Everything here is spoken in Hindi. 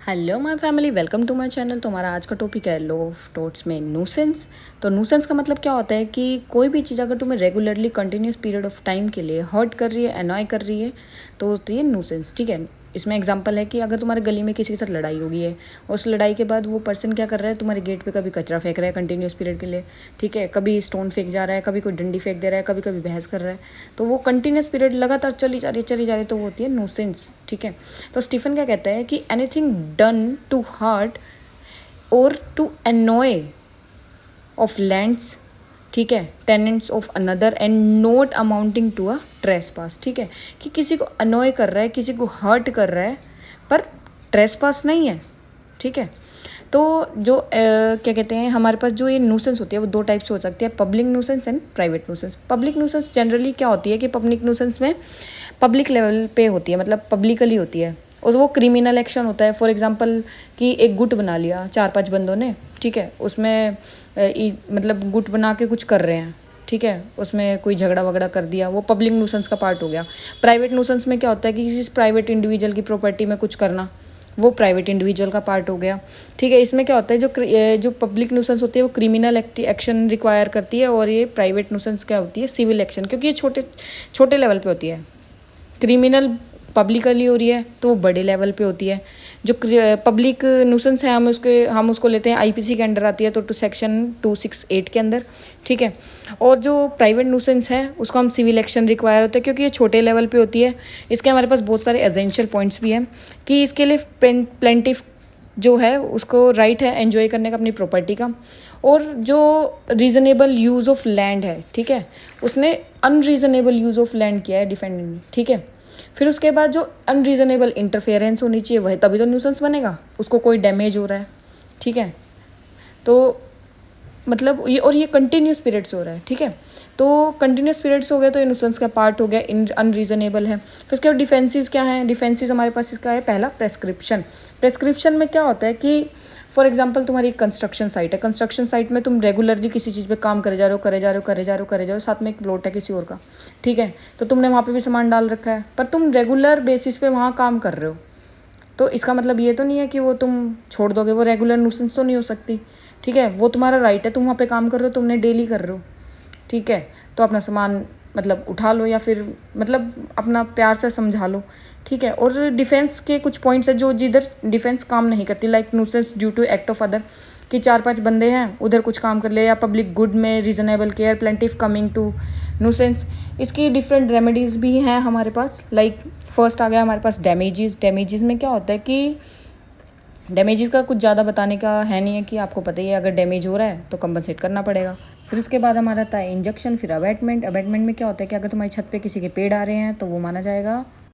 Hello my family, welcome to my channel. तो हमारा आज का टॉपिक है लो ऑफ थॉट्स में न्यूसेंस। तो न्यूसेंस का मतलब क्या होता है कि कोई भी चीज़ अगर तुम्हें regularly continuous period of time के लिए हर्ट कर रही है, अनॉय कर रही है, तो होती है न्यूसेंस। ठीक है, इसमें एग्जांपल है कि अगर तुम्हारे गली में किसी के साथ लड़ाई हो गई है, उस लड़ाई के बाद वो पर्सन क्या कर रहा है, तुम्हारे गेट पे कभी कचरा फेंक रहा है कंटिन्यूस पीरियड के लिए, ठीक है, कभी स्टोन फेंक जा रहा है, कभी कोई डंडी फेंक दे रहा है, कभी कभी बहस कर रहा है, तो वो कंटिन्यूस पीरियड लगातार चली जा रही है, तो वो होती है न्यूसेंस। ठीक है, तो स्टीफन क्या कहता है कि एनीथिंग डन टू हर्ट और टू annoy ऑफ लैंड्स, ठीक है, tenants of another and not amounting to a trespass. ठीक है, कि किसी को अनोय कर रहा है, किसी को हर्ट कर रहा है, पर ट्रेसपास नहीं है। ठीक है, तो जो क्या कहते हैं, हमारे पास जो ये न्यूसेंस होती है वो दो टाइप से हो सकती है, public nuisance and private nuisance. Public nuisance generally क्या होती है कि पब्लिक न्यूसेंस में पब्लिक लेवल पे होती है, मतलब पब्लिकली होती है, और वो क्रिमिनल एक्शन होता है। फॉर एग्जांपल कि एक गुट बना लिया 4-5 बंदों ने, ठीक है, उसमें मतलब गुट बना के कुछ कर रहे हैं, ठीक है, उसमें कोई झगड़ा वगड़ा कर दिया, वो पब्लिक न्यूसेंस का पार्ट हो गया। प्राइवेट न्यूसेंस में क्या होता है कि किसी प्राइवेट इंडिविजुअल की प्रॉपर्टी में कुछ करना, वो प्राइवेट इंडिविजुअल का पार्ट हो गया। ठीक है, इसमें क्या होता है, जो पब्लिक न्यूसेंस होती है वो क्रिमिनल एक्शन रिक्वायर करती है, और ये प्राइवेट न्यूसेंस क्या होती है, सिविल एक्शन, क्योंकि ये छोटे छोटे लेवल पे होती है। क्रिमिनल पब्लिकली हो रही है तो वो बड़े लेवल पे होती है। जो पब्लिक न्यूसेंस है, हम उसको लेते हैं आईपीसी के अंडर आती है, तो सेक्शन 268 के अंदर। ठीक है, और जो प्राइवेट न्यूसेंस है उसको हम सिविल एक्शन रिक्वायर होता है, क्योंकि ये छोटे लेवल पे होती है। इसके हमारे पास बहुत सारे एसेंशियल पॉइंट्स भी हैं कि इसके लिए प्लेंटिफ जो है उसको राइट है एंजॉय करने का अपनी प्रॉपर्टी का, और जो रीज़नेबल यूज़ ऑफ लैंड है, ठीक है, उसने अनरीज़नेबल यूज़ ऑफ लैंड किया है डिफेंडेंट ने। ठीक है, फिर उसके बाद जो अनरीज़नेबल इंटरफेरेंस होनी चाहिए वह तभी तो न्यूसेंस बनेगा, उसको कोई डैमेज हो रहा है। ठीक है, तो मतलब ये, और ये कंटिन्यूस पीरियड्स हो रहा है। ठीक है, तो कंटिन्यूस पीरियड्स हो गए तो इनोसेंस का पार्ट हो गया, इन अनरीजनेबल है। फिर उसके बाद डिफेंसेस क्या हैं, डिफेंसेस हमारे पास इसका है पहला प्रेस्क्रिप्शन। प्रेस्क्रिप्शन में क्या होता है कि फॉर एग्जांपल तुम्हारी कंस्ट्रक्शन साइट है, कंस्ट्रक्शन साइट में तुम रेगुलरली किसी चीज़ पे काम करे जा रहे हो, साथ में एक प्लॉट है किसी और का, ठीक है, तो तुमने वहाँ पे भी सामान डाल रखा है, पर तुम रेगुलर बेसिस पे वहाँ काम कर रहे हो, तो इसका मतलब ये तो नहीं है कि वो तुम छोड़ दोगे, वो रेगुलर न्यूसेंस तो नहीं हो सकती। ठीक है, वो तुम्हारा राइट है, तुम वहाँ पे काम कर रहे हो, तुमने डेली कर रहे हो, ठीक है, तो अपना सामान मतलब उठा लो, या फिर मतलब अपना प्यार से समझा लो। ठीक है, और डिफेंस के कुछ पॉइंट्स है जो जिधर डिफेंस काम नहीं करती, like nuisance due to act of other, कि 4-5 बंदे हैं उधर कुछ काम कर ले, या पब्लिक गुड में reasonable care, plaintiff coming to nuisance. इसकी डिफरेंट रेमेडीज़ भी हैं हमारे पास। लाइक फर्स्ट आ गया हमारे पास डैमेजेस। डैमेजेस में क्या होता है कि डैमेजेस का कुछ ज़्यादा बताने का है नहीं है, कि आपको पता ही है अगर डैमेज हो रहा है तो कंपनसेट करना पड़ेगा। फिर उसके बाद हमारा आता है इंजेक्शन, फिर अबैटमेंट। अबैटमेंट में क्या होता है कि अगर तुम्हारी छत पे किसी के पेड़ आ रहे हैं तो वो माना जाएगा